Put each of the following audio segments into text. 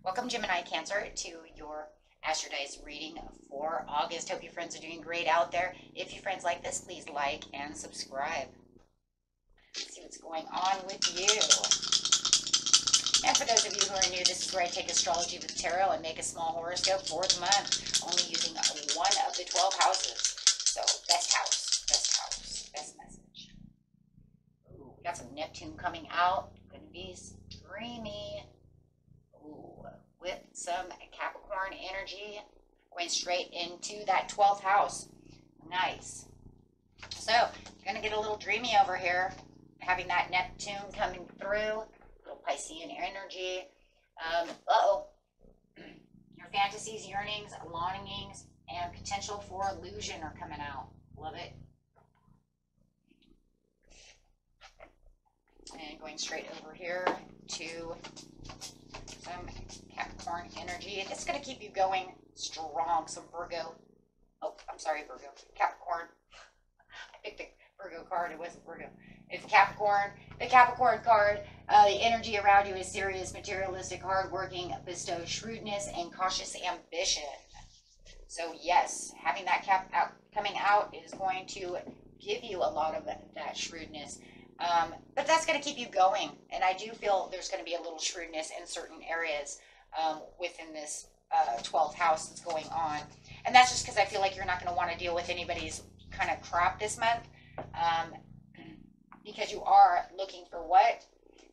Welcome, Gemini Cancer, to your Astrodice reading for August. Hope your friends are doing great out there. If your friends like this, please like and subscribe. Let's see what's going on with you. And for those of you who are new, this is where I take astrology with tarot and make a small horoscope for the month, only using one of the 12 houses. So, best house, best message. Ooh, we got some Neptune coming out. Gonna be dreamy. With some Capricorn energy going straight into that 12th house. Nice. So, you're going to get a little dreamy over here, having that Neptune coming through, a little Piscean energy. Your fantasies, yearnings, longings, and potential for illusion are coming out. Love it. And going straight over here to some Capricorn energy. It's going to keep you going strong. Some Virgo. Oh, I'm sorry, Virgo. Capricorn. I picked the Virgo card. It wasn't Virgo. It's Capricorn. The Capricorn card. The energy around you is serious, materialistic, hardworking, bestows shrewdness, and cautious ambition. So yes, having that coming out is going to give you a lot of that shrewdness. But that's going to keep you going. And I do feel there's going to be a little shrewdness in certain areas within this 12th house that's going on. And that's just because I feel like you're not going to want to deal with anybody's kind of crap this month. Because you are looking for what?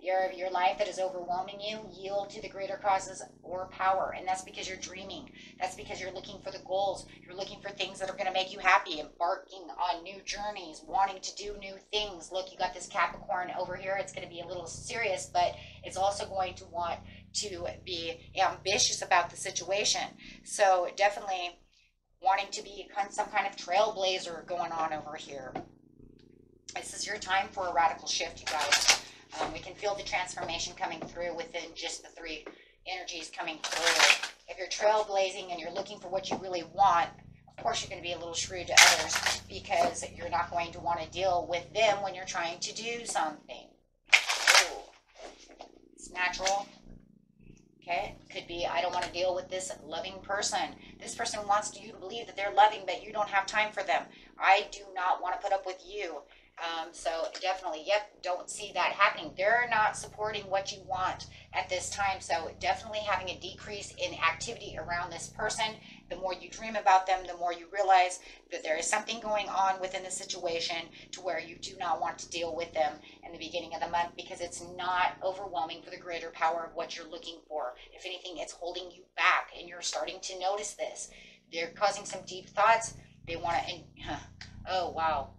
Your life that is overwhelming you, yield to the greater causes or power. And that's because you're dreaming. That's because you're looking for the goals. You're looking for things that are going to make you happy, embarking on new journeys, wanting to do new things. Look, you got this Capricorn over here. It's going to be a little serious, but it's also going to want to be ambitious about the situation. So definitely wanting to be some kind of trailblazer going on over here. This is your time for a radical shift, you guys. We can feel the transformation coming through within just the three energies coming through. If you're trailblazing and you're looking for what you really want, of course you're going to be a little shrewd to others because you're not going to want to deal with them when you're trying to do something. Ooh. It's natural. Okay, could be, I don't want to deal with this loving person. This person wants you to believe that they're loving, but you don't have time for them. I do not want to put up with you. So definitely, yep, don't see that happening. They're not supporting what you want at this time. So definitely having a decrease in activity around this person. The more you dream about them, the more you realize that there is something going on within the situation to where you do not want to deal with them in the beginning of the month because it's not overwhelming for the greater power of what you're looking for. If anything, it's holding you back and you're starting to notice this. They're causing some deep thoughts. They want to, oh, wow.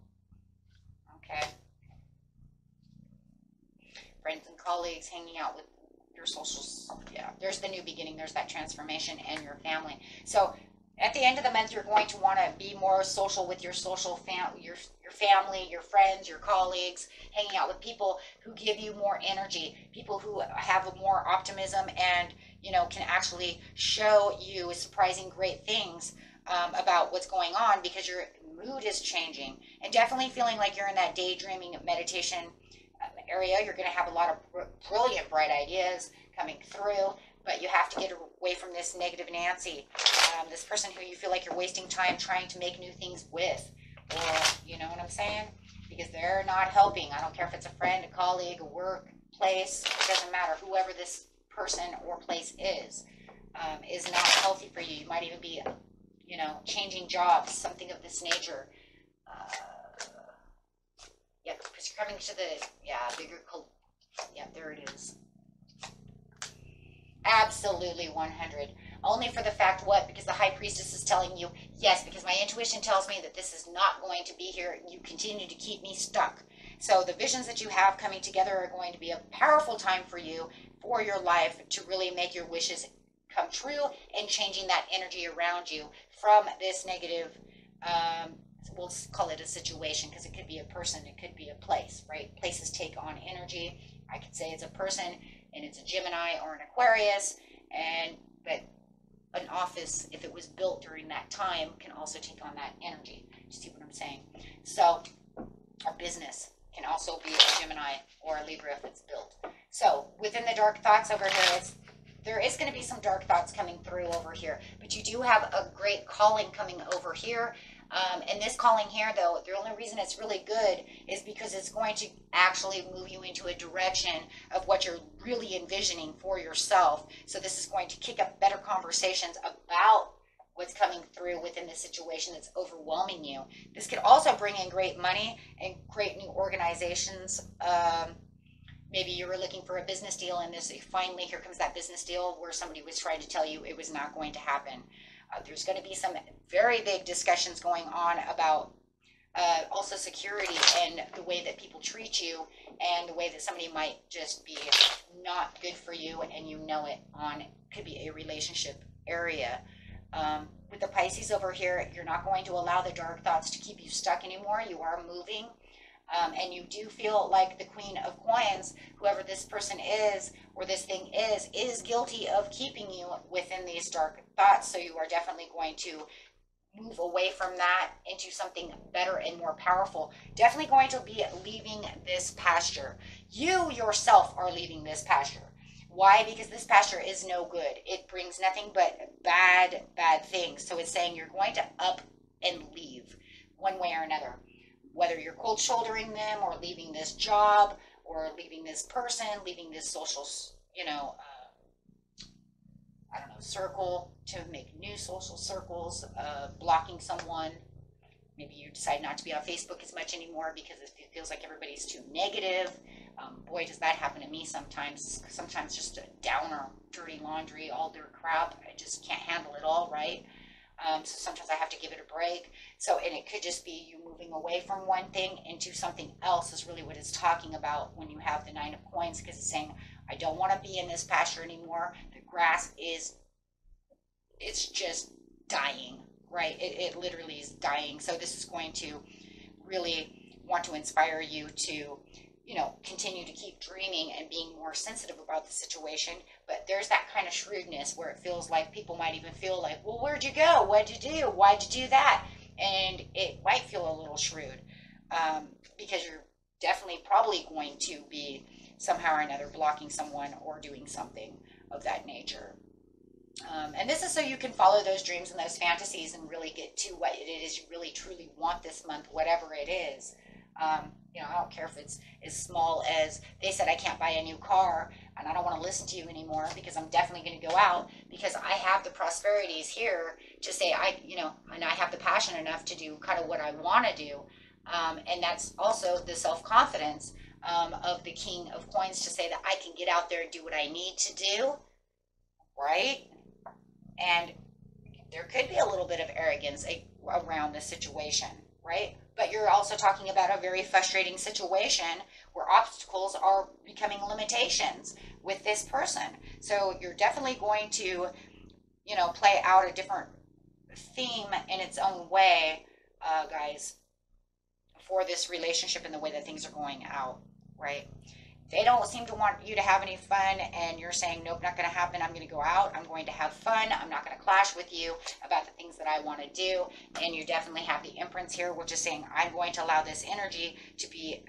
Okay. Friends and colleagues, hanging out with your socials. Yeah, there's the new beginning. There's that transformation and your family. So at the end of the month, you're going to want to be more social with your social your family, your friends, your colleagues, hanging out with people who give you more energy, people who have more optimism and, you know, can actually show you surprising great things about what's going on because your mood is changing and definitely feeling like you're in that daydreaming meditation area. You're going to have a lot of brilliant, bright ideas coming through, but you have to get away from this negative Nancy, this person who you feel like you're wasting time trying to make new things with, or you know what I'm saying? Because they're not helping. I don't care if it's a friend, a colleague, a workplace, it doesn't matter. Whoever this person or place is not healthy for you. You might even be, you know, changing jobs, something of this nature. Yeah, because you're coming to the, bigger, yeah, there it is. Absolutely 100. Only for the fact what? Because the High Priestess is telling you, yes, because my intuition tells me that this is not going to be here. You continue to keep me stuck. So the visions that you have coming together are going to be a powerful time for you, for your life, to really make your wishes come true and changing that energy around you from this negative, we'll call it a situation because it could be a person, it could be a place, right? Places take on energy. I could say it's a person and it's a Gemini or an Aquarius, but an office, if it was built during that time, can also take on that energy. You see what I'm saying? So a business can also be a Gemini or a Libra if it's built. So within the dark thoughts over here, it's there is going to be some dark thoughts coming through over here, but you do have a great calling coming over here. And this calling here, though, the only reason it's really good is because it's going to actually move you into a direction of what you're really envisioning for yourself. So this is going to kick up better conversations about what's coming through within the situation that's overwhelming you. This could also bring in great money and great new organizations. Maybe you were looking for a business deal, and finally here comes that business deal where somebody was trying to tell you it was not going to happen. There's going to be some very big discussions going on about also security and the way that people treat you and the way that somebody might just be not good for you and you know it could be a relationship area. With the Pisces over here, you're not going to allow the dark thoughts to keep you stuck anymore. You are moving. And you do feel like the Queen of Coins, whoever this person is or this thing is guilty of keeping you within these dark thoughts. So you are definitely going to move away from that into something better and more powerful. Definitely going to be leaving this pasture. You yourself are leaving this pasture. Why? Because this pasture is no good. It brings nothing but bad things. So it's saying you're going to up and leave one way or another. Whether you're cold shouldering them or leaving this job or leaving this person, leaving this social, circle to make new social circles, blocking someone. Maybe you decide not to be on Facebook as much anymore because it feels like everybody's too negative. Boy, does that happen to me sometimes. Sometimes just a downer, dirty laundry, all their crap. I just can't handle it all, right? So sometimes I have to give it a break. So, and it could just be you moving away from one thing into something else is really what it's talking about when you have the Nine of Coins, because it's saying, I don't want to be in this pasture anymore. The grass it's just dying, right? It literally is dying. So this is going to really want to inspire you to, continue to keep dreaming and being more sensitive about the situation. But there's that kind of shrewdness where it feels like people might even feel like, well, where'd you go? What'd you do? Why'd you do that? And it might feel a little shrewd because you're definitely probably going to be somehow or another blocking someone or doing something of that nature. And this is so you can follow those dreams and those fantasies and really get to what it is you really truly want this month, whatever it is. I don't care if it's as small as they said I can't buy a new car and I don't want to listen to you anymore because I'm definitely going to go out because I have the prosperities here to say and I have the passion enough to do kind of what I want to do. And that's also the self-confidence of the King of Coins to say that I can get out there and do what I need to do, right? And there could be a little bit of arrogance around the situation, right? But you're also talking about a very frustrating situation where obstacles are becoming limitations with this person. So you're definitely going to, play out a different theme in its own way, guys, for this relationship and the way that things are going out, right? They don't seem to want you to have any fun and you're saying, nope, not going to happen. I'm going to go out. I'm going to have fun. I'm not going to clash with you about the things that I want to do. And you definitely have the Empress here, which is saying, I'm going to allow this energy to be,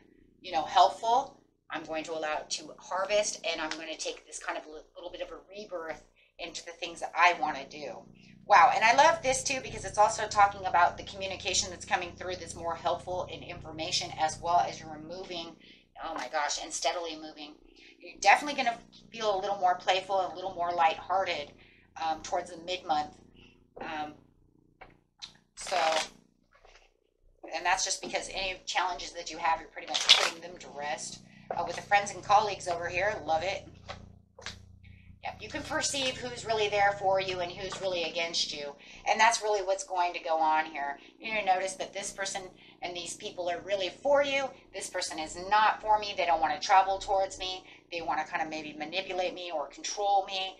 helpful. I'm going to allow it to harvest and I'm going to take this kind of little bit of a rebirth into the things that I want to do. Wow. And I love this too, because it's also talking about the communication that's coming through that's more helpful in information as well as you're removing. Oh my gosh, and steadily moving. You're definitely going to feel a little more playful, a little more lighthearted towards the mid-month. And that's just because any challenges that you have, you're pretty much putting them to rest. With the friends and colleagues over here, love it. Yep, you can perceive who's really there for you and who's really against you. And that's really what's going to go on here. You're going to notice that this person and these people are really for you. This person is not for me. They don't want to travel towards me. They want to kind of maybe manipulate me or control me.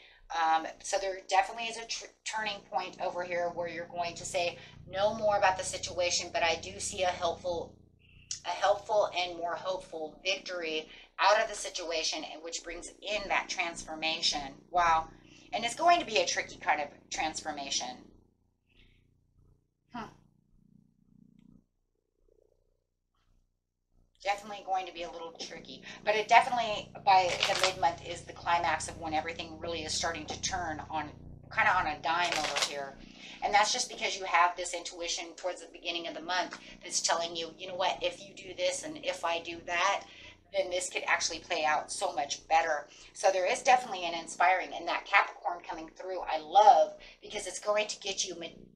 So there definitely is a turning point over here where you're going to say no more about the situation, but I do see a helpful and more hopeful victory out of the situation, and which brings in that transformation. Wow. And it's going to be a tricky kind of transformation. Definitely going to be a little tricky, but it definitely by the mid-month is the climax of when everything really is starting to turn on, kind of on a dime over here. And that's just because you have this intuition towards the beginning of the month that's telling you, you know what, if you do this and if I do that, then this could actually play out so much better. So there is definitely an inspiring, and that Capricorn coming through I love, because it's going to get you,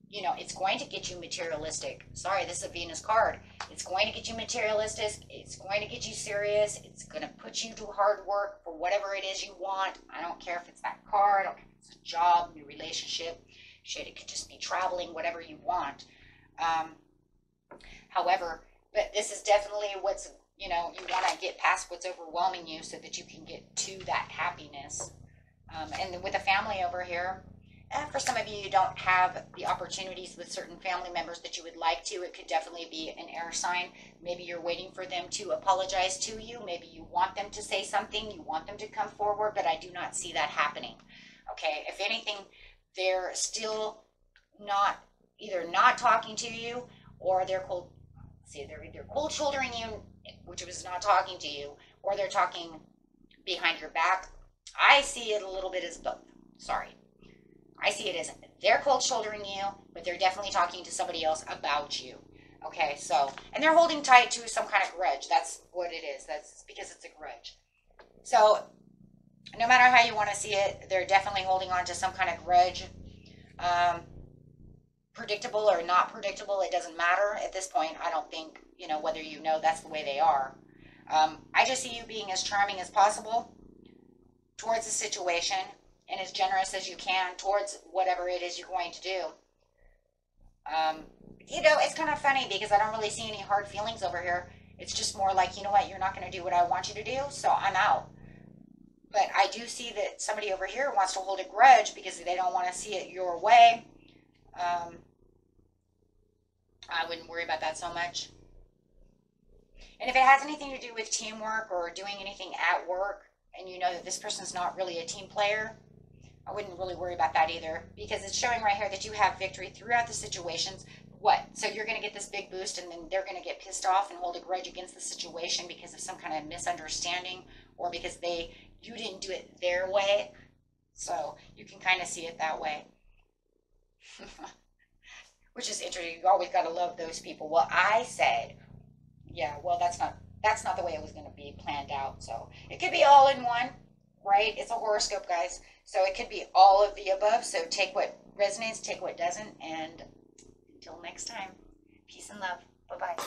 you know, it's going to get you materialistic. Sorry, this is a Venus card. It's going to get you materialistic. It's going to get you serious. It's going to put you to hard work for whatever it is you want. I don't care if it's that car. I don't care if it's a job, new relationship. Shit, it could just be traveling, whatever you want. However, but this is definitely what's, you know, you want to get past what's overwhelming you so that you can get to that happiness. And with the family over here, for some of you, you don't have the opportunities with certain family members that you would like to. It could definitely be an air sign. Maybe you're waiting for them to apologize to you. Maybe you want them to say something. You want them to come forward, but I do not see that happening. Okay, if anything, they're still not, either not talking to you, or they're cold. See, they're either cold shouldering you, which was not talking to you, or they're talking behind your back. I see it a little bit as both. Sorry. I see it as they're cold shouldering you, but they're definitely talking to somebody else about you. Okay, so, and they're holding tight to some kind of grudge. That's what it is. That's because it's a grudge. So, no matter how you want to see it, they're definitely holding on to some kind of grudge. Predictable or not predictable, it doesn't matter at this point. I don't think, you know, whether you know that's the way they are. I just see you being as charming as possible towards the situation, and as generous as you can towards whatever it is you're going to do. You know, it's kind of funny because I don't really see any hard feelings over here. It's just more like, you know what, you're not going to do what I want you to do, so I'm out. But I do see that somebody over here wants to hold a grudge because they don't want to see it your way. I wouldn't worry about that so much. And if it has anything to do with teamwork or doing anything at work, and you know that this person's not really a team player, I wouldn't really worry about that either, because it's showing right here that you have victory throughout the situations. What? So you're going to get this big boost, and then they're going to get pissed off and hold a grudge against the situation because of some kind of misunderstanding, or because you didn't do it their way. So you can kind of see it that way. Which is interesting. You always got to love those people. Well, I said, yeah, well, that's not the way it was going to be planned out. So it could be all in one, right? It's a horoscope, guys. So it could be all of the above. So take what resonates, take what doesn't. And until next time, peace and love. Bye-bye.